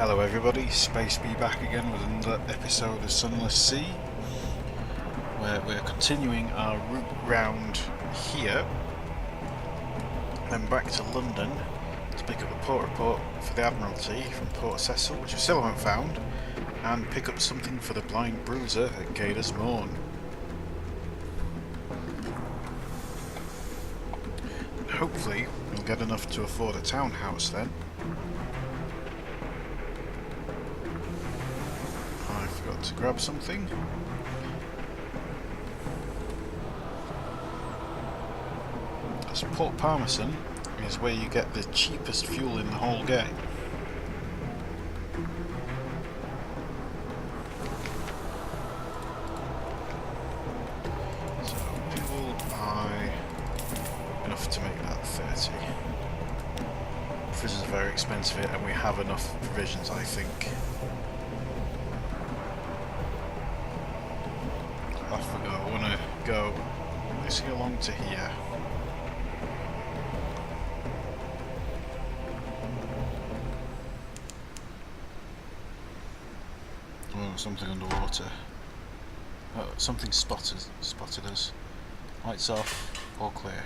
Hello everybody, Space B back again with another episode of Sunless Sea, where we're continuing our route round here, then back to London to pick up the port report for the Admiralty from Port Cecil, which we still haven't found, and pick up something for the Blind Bruiser at Gator's Morn. And hopefully we'll get enough to afford a townhouse then. To grab something. As Port Palmerston is where you get the cheapest fuel in the whole game. So fuel buy enough to make that 30. Provisions are very expensive here, and we have enough provisions, I think. Off we go. I want to go basically along to here. Oh, something underwater. Oh, something spotted us. Lights off, all clear.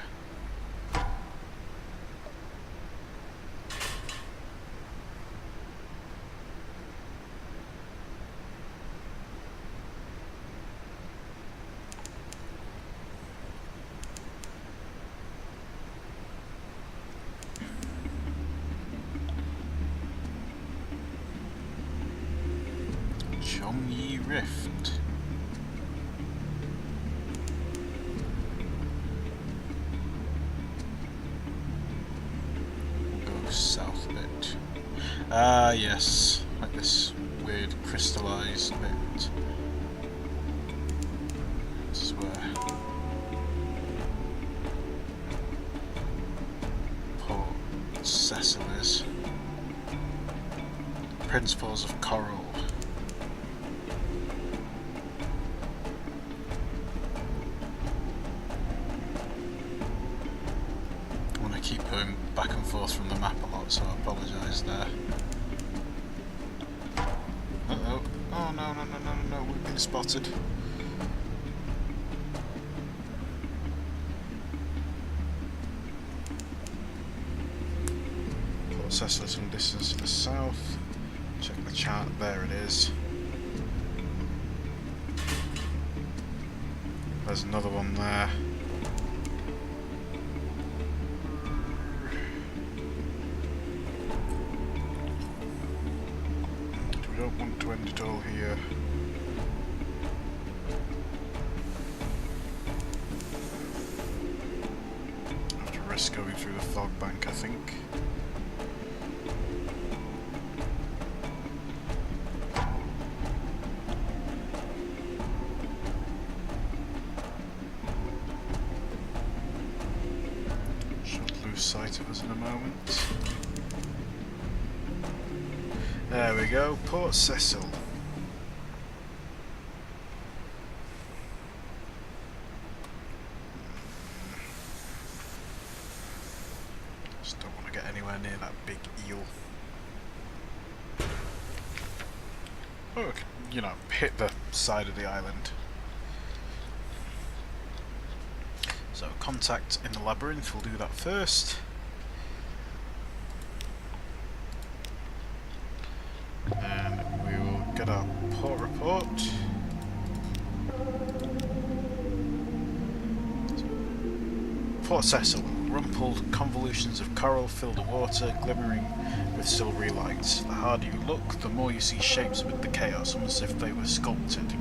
Rift. We'll go south a bit. Ah, yes, like this weird crystallized bit. This is where Port Cecil is. Principles of coral. Keep going back and forth from the map a lot, so I apologise there. Uh-oh. Oh no, we've been spotted. Port Cecil some distance to the south. Check the chart, there it is. There's another one there. Don't want to end it all here. Have to risk going through the fog bank, I think. Should lose sight of us in a moment. There we go, Port Cecil. Just don't want to get anywhere near that big eel. Oh, you know, hit the side of the island. So, contact in the labyrinth, we'll do that first. Get our port report. Port Cecil. Rumpled convolutions of coral fill the water, glimmering with silvery lights. The harder you look, the more you see shapes amid the chaos, almost as if they were sculpted.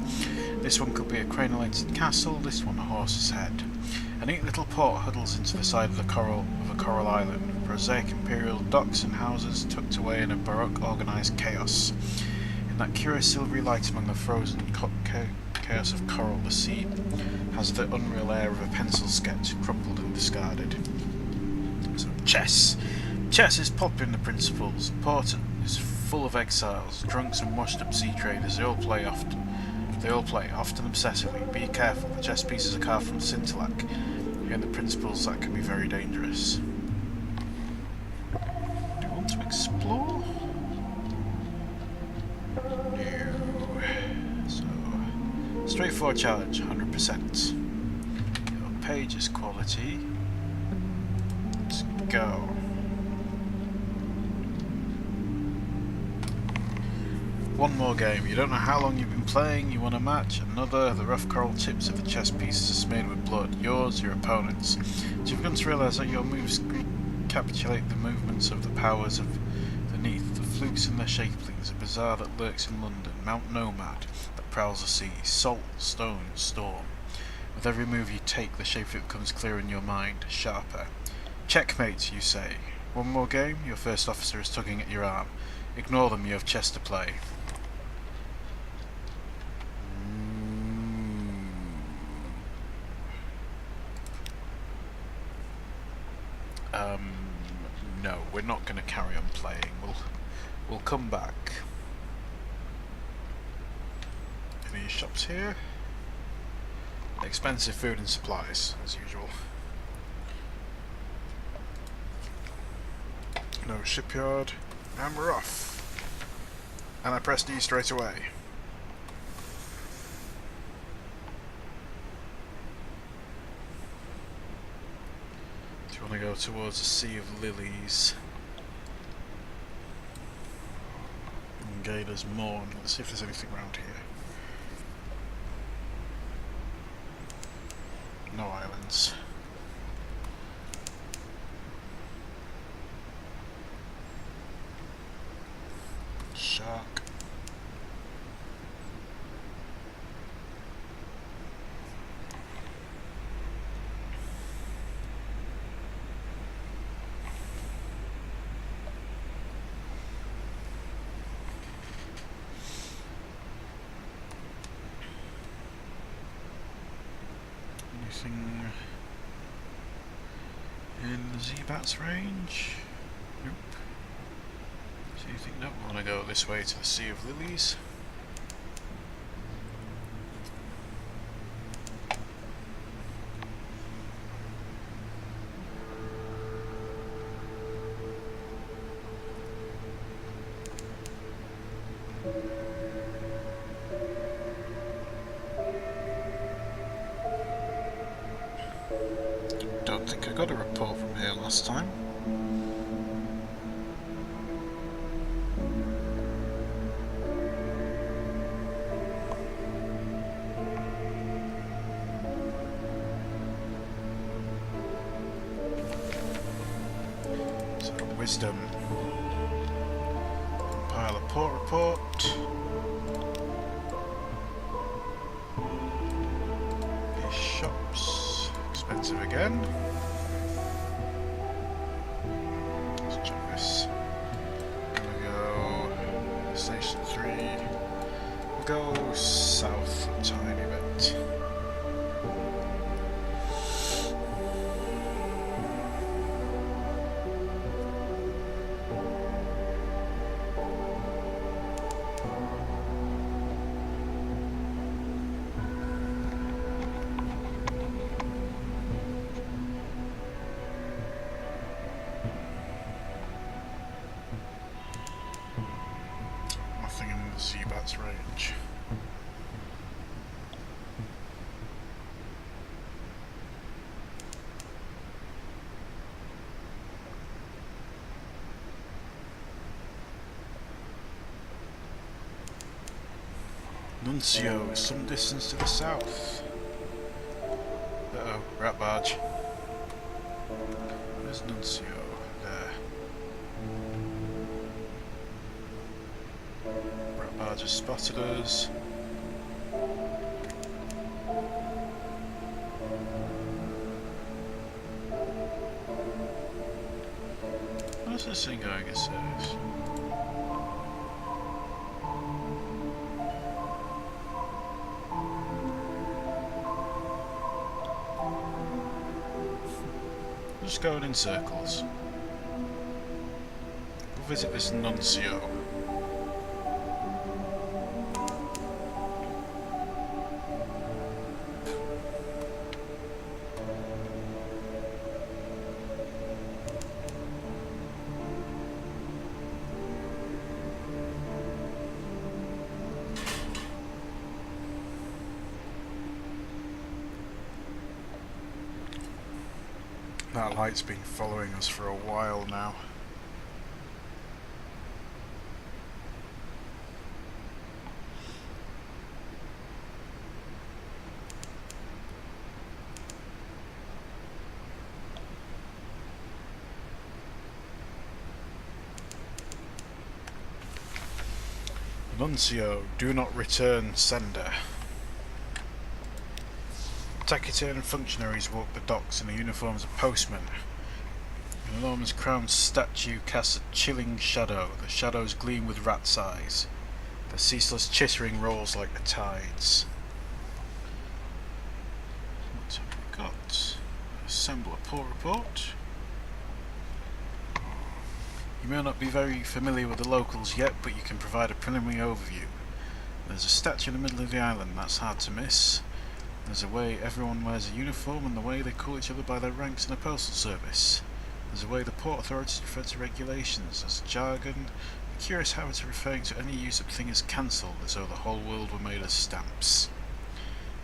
This one could be a crenulated castle, this one a horse's head. A neat little port huddles into the side of a coral island. Prosaic imperial docks and houses tucked away in a baroque organised chaos. In that curious silvery light among the frozen chaos of coral, the sea has the unreal air of a pencil sketch, crumpled and discarded. So, chess. Chess is popular in the principles. Port is full of exiles, drunks and washed-up sea traders. They all play, often obsessively. Be careful, the chess pieces are carved from Scintillac. In the principles, that can be very dangerous. Do you want to explore? Straightforward challenge, 100%. Your page is quality. Let's go. One more game. You don't know how long you've been playing, you want a match, another. The rough coral tips of the chess pieces are smeared with blood. Yours, your opponent's. So you've begun to realise that your moves recapitulate the movements of the powers of the Neath, the flukes and their shapelings, a bazaar that lurks in London, Mount Nomad that prowls the sea, salt, stone, storm. With every move you take, the shape of it becomes clearer in your mind, sharper. Checkmate, you say. One more game, your first officer is tugging at your arm. Ignore them, you have chess to play. No, we're not going to carry on playing. We'll come back. Any shops here? Expensive food and supplies, as usual. No shipyard, and we're off. And I pressed E straight away. Do you want to go towards the Sea of Lilies? And Gator's Morn. Let's see if there's anything around here. No islands. Shark. Anything in the Z-Bats range? Nope. So you think, nope, we want to go this way to the Sea of Lilies. Don't think I got a report from here last time. So wisdom. Compile a port report. These shops. Expensive again. Let's check this. We'll go Station 3. We'll go south a tiny bit. Nothing in the Z-Bats range. Nuncio is some distance to the south. Uh-oh, rat barge. Where's Nuncio? There. Rat barge has spotted us. Where's this thing going, it says? Just going in circles. We'll visit this Nuncio. That light's been following us for a while now. Nuncio, do not return sender. Taciturn functionaries walk the docks in the uniforms of postmen. An enormous crowned statue casts a chilling shadow. The shadows gleam with rat's eyes. The ceaseless chittering rolls like the tides. What have we got? Assemble a pull report. You may not be very familiar with the locals yet, but you can provide a preliminary overview. There's a statue in the middle of the island, that's hard to miss. There's a way everyone wears a uniform and the way they call each other by their ranks in the postal service. There's a way the port authorities refer to regulations. There's jargon, a curious habit of referring to any use-up thing as cancelled, as though the whole world were made of stamps.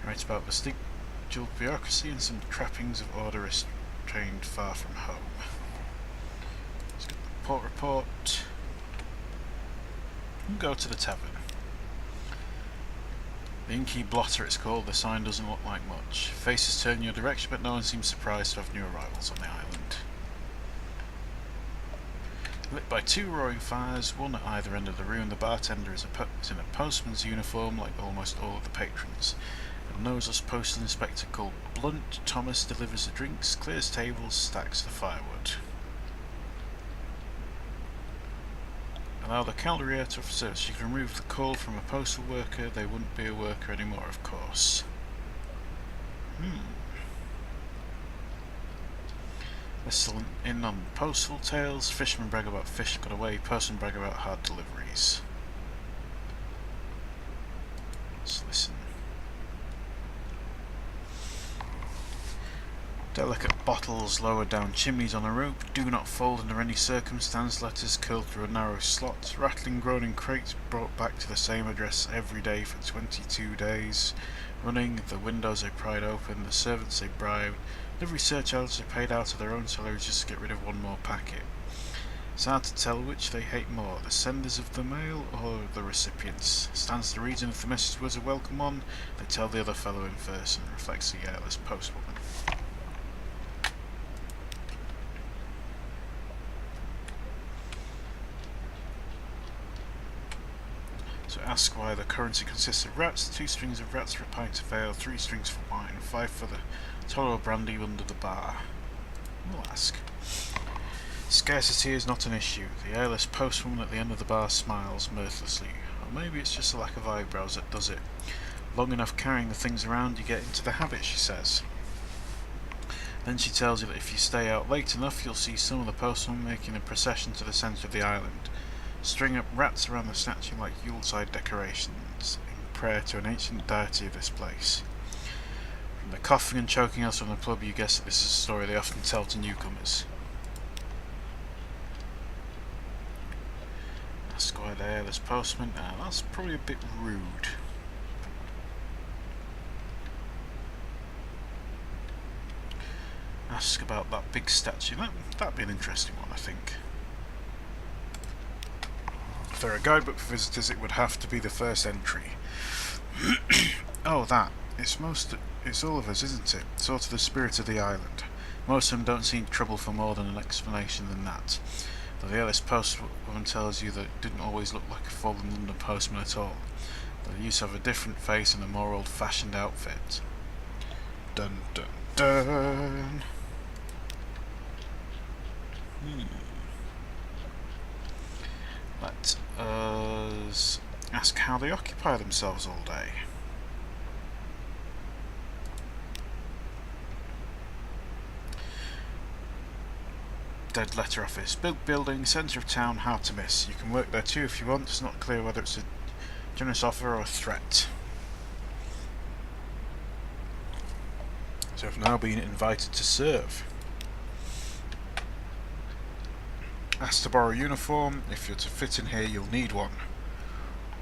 Write about vestigial bureaucracy and some trappings of order restrained far from home. Let's get the port report. And go to the tavern. The inky blotter it's called, the sign doesn't look like much. Faces turn your direction, but no one seems surprised to have new arrivals on the island. Lit by two roaring fires, one at either end of the room, the bartender is in a postman's uniform like almost all of the patrons. A noseless postal inspector called Blunt Thomas delivers the drinks, clears tables, stacks the firewood. Allow the caldrier to service. You can remove the call from a postal worker. They wouldn't be a worker anymore, of course. Listen in on postal tales. Fishermen brag about fish got away. Postmen brag about hard deliveries. Let's listen. Delicate bottles lowered down chimneys on a rope. Do not fold under any circumstance. Letters curled through a narrow slot. Rattling, groaning crates brought back to the same address every day for 22 days. Running, the windows they pried open, the servants they bribed. Every surcharge they paid out of their own salaries just to get rid of one more packet. It's hard to tell which they hate more, the senders of the mail or the recipients. Stands to reason if the message was a welcome one, they tell the other fellow in person. Reflects the airless postwoman. So ask why the currency consists of rats, 2 strings of rats for a pint of ale, 3 strings for wine, 5 for the total brandy under the bar. We'll ask. Scarcity is not an issue. The airless postwoman at the end of the bar smiles mirthlessly. Or maybe it's just a lack of eyebrows that does it. Long enough carrying the things around you get into the habit, she says. Then she tells you that if you stay out late enough you'll see some of the postmen making a procession to the centre of the island. String up rats around the statue like Yuletide decorations, in prayer to an ancient deity of this place. From the coughing and choking else from the pub you guess that this is a story they often tell to newcomers. Ask why the airless postman, that's probably a bit rude. Ask about that big statue, that'd be an interesting one I think. If they're a guidebook for visitors, it would have to be the first entry. Oh, that. It's all of us, isn't it? Sort of the spirit of the island. Most of them don't seem trouble for more than an explanation than that. Though the airless postwoman tells you that it didn't always look like a fallen London postman at all. They used to have a different face and a more old-fashioned outfit. Dun dun dun! Let us ask how they occupy themselves all day. Dead letter office. Big building, centre of town, hard to miss. You can work there too if you want. It's not clear whether it's a generous offer or a threat. So I've now been invited to serve. Ask to borrow a uniform. If you're to fit in here, you'll need one.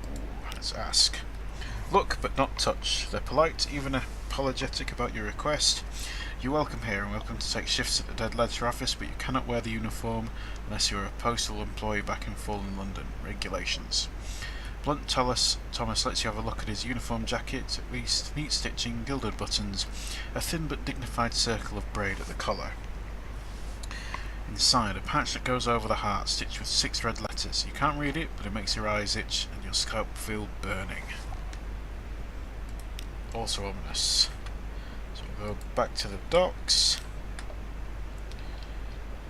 Ooh, let's ask. Look but not touch. They're polite, even apologetic about your request. You're welcome here and welcome to take shifts at the Dead Letter office, but you cannot wear the uniform unless you're a postal employee back in full in London. Regulations. Blunt Thomas lets you have a look at his uniform jacket, at least. Neat stitching, gilded buttons, a thin but dignified circle of braid at the collar. Inside, a patch that goes over the heart, stitched with 6 red letters. You can't read it, but it makes your eyes itch and your scalp feel burning. Also ominous. So we'll go back to the docks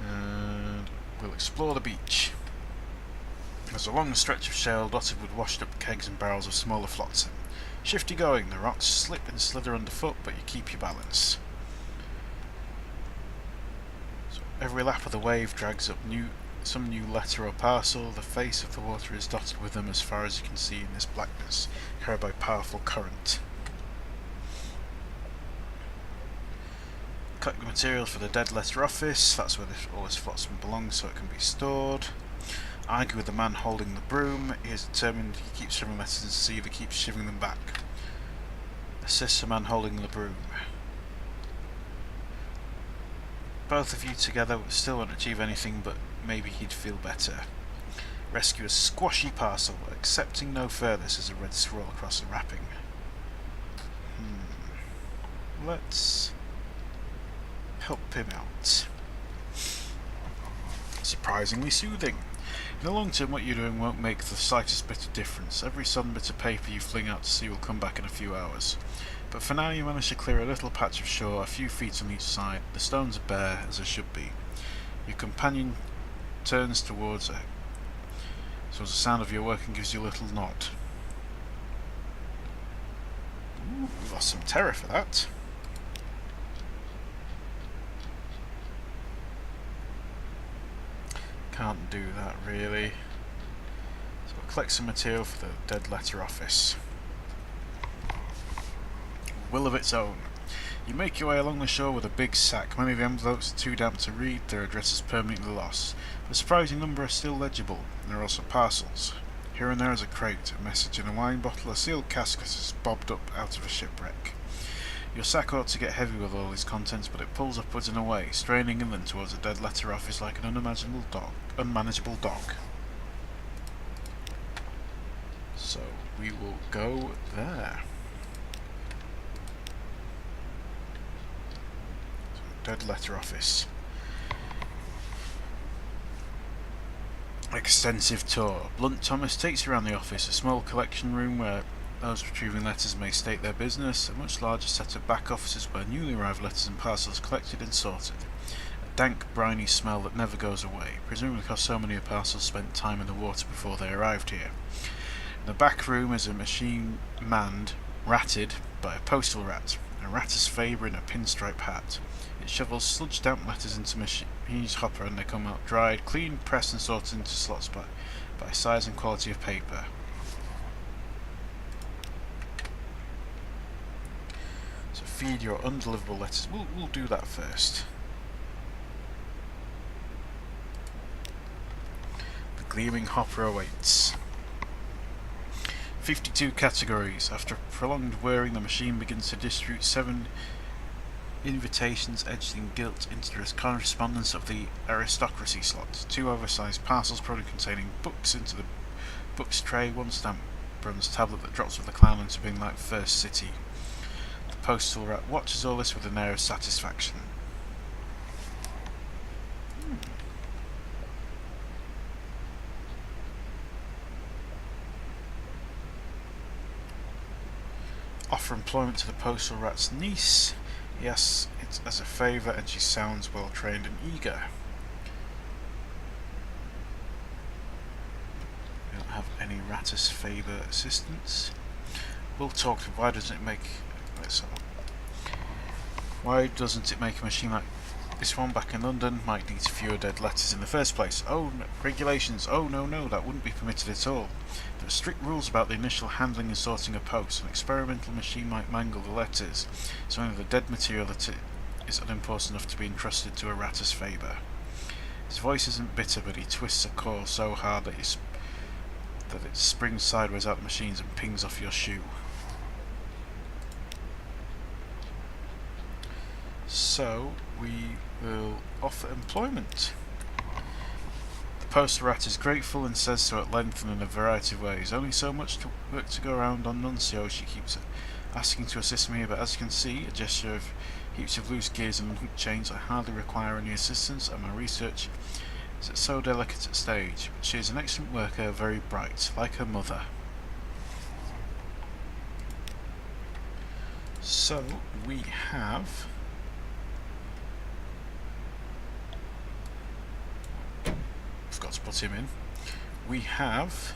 and we'll explore the beach. There's a long stretch of shale dotted with washed up kegs and barrels of smaller flotsam. Shifty going, the rocks slip and slither underfoot, but you keep your balance. So every lap of the wave drags up some new letter or parcel. The face of the water is dotted with them as far as you can see in this blackness, carried by powerful current. Collect the materials for the Dead Letter office. That's where all this flotsam belongs, so it can be stored. Argue with the man holding the broom. He is determined he keeps shoving letters into the sea, he keeps shoving them back. Assist the man holding the broom. Both of you together still won't achieve anything, but maybe he'd feel better. Rescue a squashy parcel, accepting no further, says a red scroll across the wrapping. Let's help him out. Surprisingly soothing. In the long term, what you're doing won't make the slightest bit of difference. Every sudden bit of paper you fling out to sea will come back in a few hours. But for now you manage to clear a little patch of shore, a few feet on each side. The stones are bare, as they should be. Your companion turns towards her. So the sound of your work and gives you a little nod. Ooh, we've lost some terror for that. Can't do that really. So we'll collect some material for the Dead Letter office. Will of its own. You make your way along the shore with a big sack. Many of the envelopes are too damp to read, their addresses permanently lost. A surprising number are still legible. There are also parcels. Here and there is a crate, a message in a wine bottle, a sealed cask that is bobbed up out of a shipwreck. Your sack ought to get heavy with all these contents, but it pulls upwards and away, straining inland towards the Dead Letter office like an unmanageable dog. So we will go there. So, Dead Letter office. Extensive tour. Blunt Thomas takes you around the office, a small collection room where those retrieving letters may state their business, a much larger set of back offices where newly arrived letters and parcels collected and sorted. A dank, briny smell that never goes away, presumably because so many parcels spent time in the water before they arrived here. In the back room is a machine ratted by a postal rat, a rattus Faber in a pinstripe hat. It shovels sludge damp letters into machine's hopper and they come out dried, clean, pressed and sorted into slots by size and quality of paper. So feed your undeliverable letters. We'll do that first. The gleaming hopper awaits. 52 categories. After prolonged whirring, the machine begins to distribute 7 invitations etched in gilt into the correspondence of the aristocracy slot. 2 oversized parcels, probably containing books, into the books tray. 1 stamp bronze tablet that drops with the clown into being like First City. The postal rat watches all this with an air of satisfaction. Offer employment to the postal rat's niece. Yes, it's as a favour, and she sounds well trained and eager. We don't have any Rattus Faber assistants. We'll talk to why doesn't it make a machine like this one back in London? Might need fewer dead letters in the first place. Oh, no, regulations. Oh no, that wouldn't be permitted at all. There are strict rules about the initial handling and sorting of posts. An experimental machine might mangle the letters, so only the dead material that is unimportant enough to be entrusted to a Rattus Faber. His voice isn't bitter, but he twists a core so hard that it springs sideways out the machines and pings off your shoe. So we will offer employment. The poster rat is grateful and says so at length and in a variety of ways. Only so much work to go around on Nuncio, she keeps asking to assist me, but as you can see, a gesture of heaps of loose gears and unhooked chains, I hardly require any assistance, and my research is at so delicate a stage. But she is an excellent worker, very bright, like her mother. So we have forgot to put him in. We have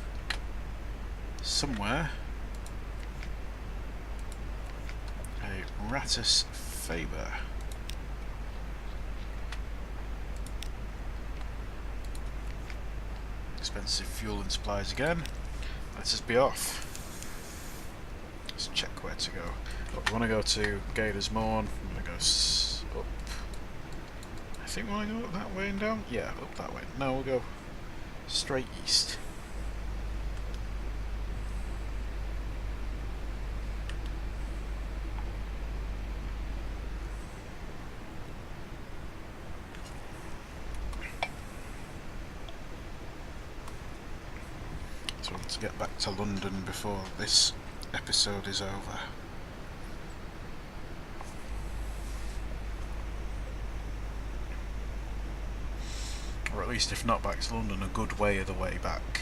somewhere a Ratus Faber. Expensive fuel and supplies again. Let us be off. Let's check where to go. Oh, we want to go to Gator's Morn. I'm going to go up. I think we want to go up that way and down? Yeah, up that way. No, we'll go straight east. So I want to get back to London before this episode is over. Or at least, if not back to London, a good way of the way back.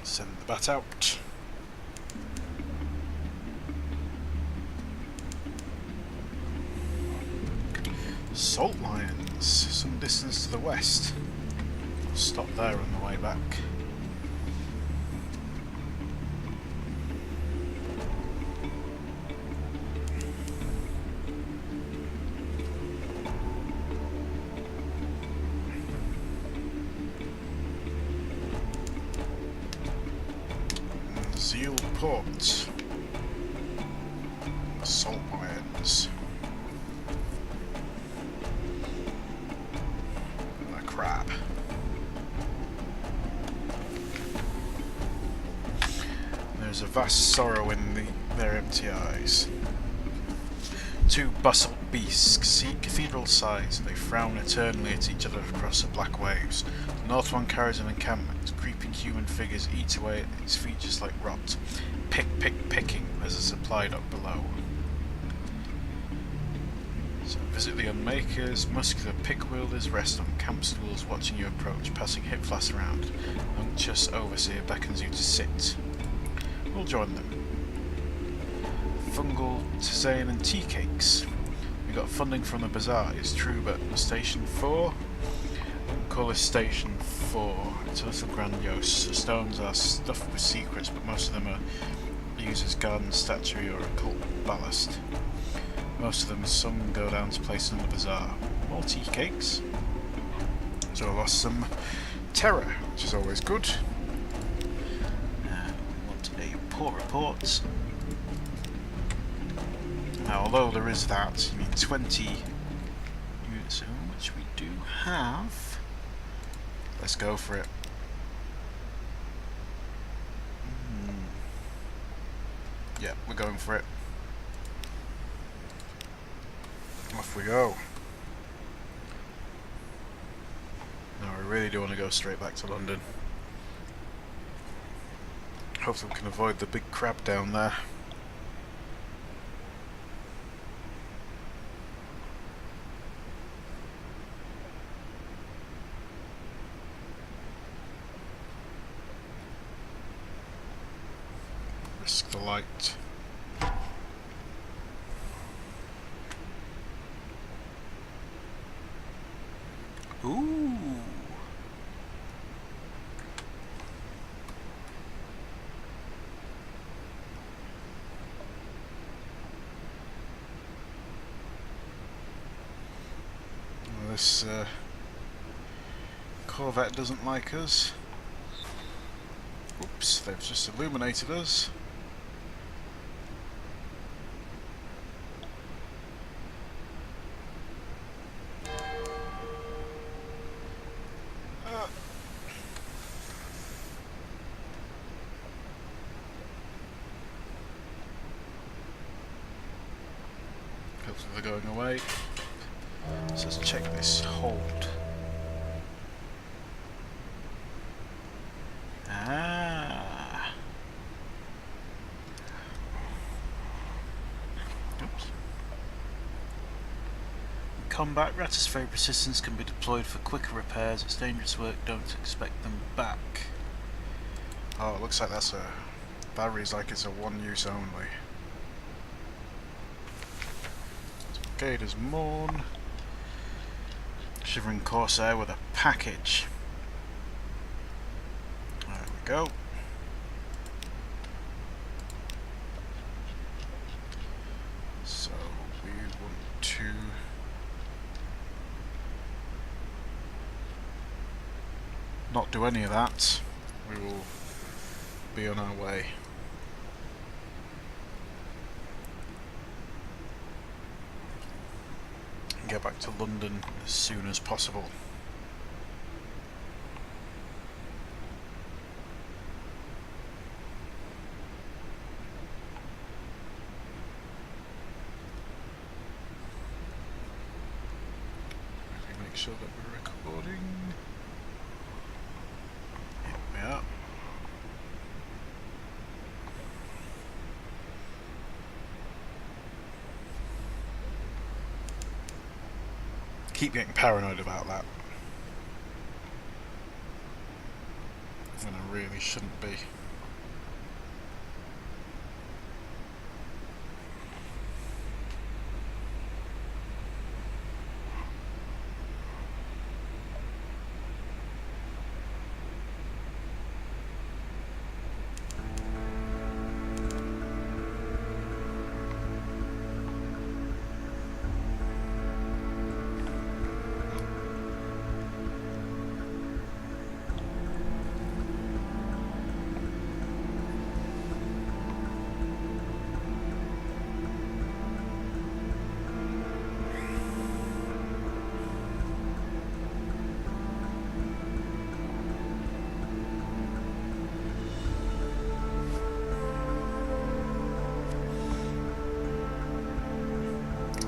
Send the bat out. Salt lions, some distance to the west. I'll stop there on the way back. Zeal Port. Salt lions. And a crab. There's a vast sorrow in their empty eyes. Two bustled beasts, cathedral size, they frown eternally at each other across the black waves. The north one carries an encampment. Creeping human figures eat away at its features like rot. Picking, there's a supply dock below. So visit the unmakers, muscular pick wielders rest on camp stools watching you approach, passing hip flasks around. Unctuous overseer beckons you to sit. We'll join them. Fungal, tisane and tea cakes. We got funding from the bazaar, it's true, but Station 4? I wouldn't call this Station 4. It's a little grandiose. The stones are stuffed with secrets, but most of them are used as garden statuary or occult ballast. Most of them, some go down to places in the bazaar. More tea cakes. So I lost some terror, which is always good. We want a port report. Now, although there is that, you need 20 units, which we do have. Let's go for it. Yeah, we're going for it. Off we go. No, I really do want to go straight back to London. Hopefully we can avoid the big crab down there. Risk the light. Ooh. this Corvette doesn't like us. Oops, they've just illuminated us. Hopefully they're going away. So let's check this hold. Ah. Oops. In combat, Rattus Favourite Assistants can be deployed for quicker repairs. It's dangerous work, don't expect them back. Oh, it looks like that's a battery's like it's a one use only. Gator's Morn. Shivering Corsair with a package. There we go. So we want to not do any of that. We will be on our way. Get back to London as soon as possible. Make sure that we're recording. Here we are. Keep getting paranoid about that. And I really shouldn't be.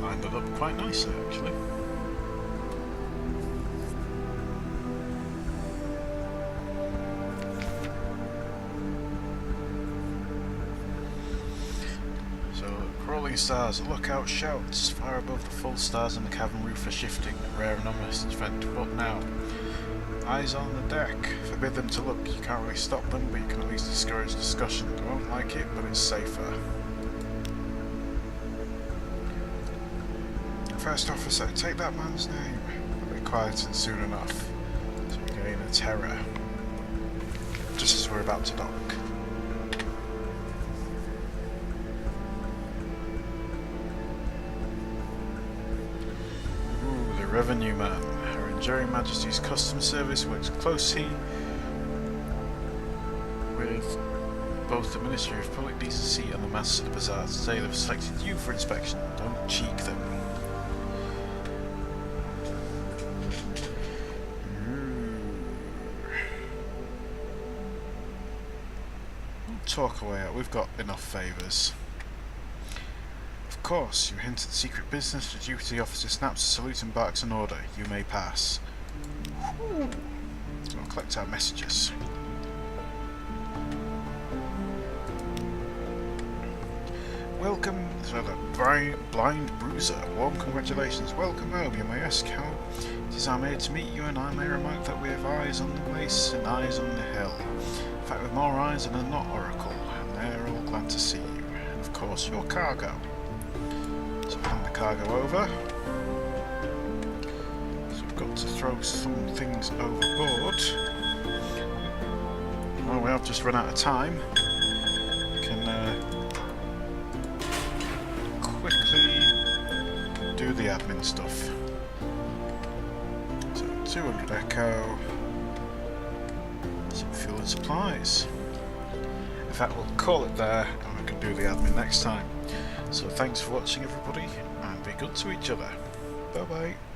Lined it up quite nicely, actually. So, crawling stars, lookout shouts. Far above the full stars on the cavern roof are shifting. A rare anomalous event. What now? Eyes on the deck. Forbid them to look. You can't really stop them, but you can at least discourage discussion. They won't like it, but it's safer. First officer, take that man's name. They'll be quieted soon enough. So we gain a terror. Just as we're about to dock. Ooh, the Revenue Man. Her Enduring Majesty's Customs Service works closely with both the Ministry of Public Decency and the Masters of the Bazaar. Today they've selected you for inspection. Don't cheek them. Talk away, we've got enough favours. Of course, you hinted secret business. The duty officer snaps a salute and barks an order. You may pass. We'll collect our messages. Welcome to the Blind Bruiser. Warm congratulations. Welcome home. You may ask how it is I'm here to meet you, and I may remark that we have eyes on the waste and eyes on the hill. In fact, with more eyes than a not oracle, and they're all glad to see you. And of course, your cargo. So hand the cargo over. So we've got to throw some things overboard. Well, we have just run out of time. We can quickly do the admin stuff. 200 echo. Some fuel and supplies. In fact, we'll call it there and we can do the admin next time. So thanks for watching everybody, and be good to each other. Bye bye.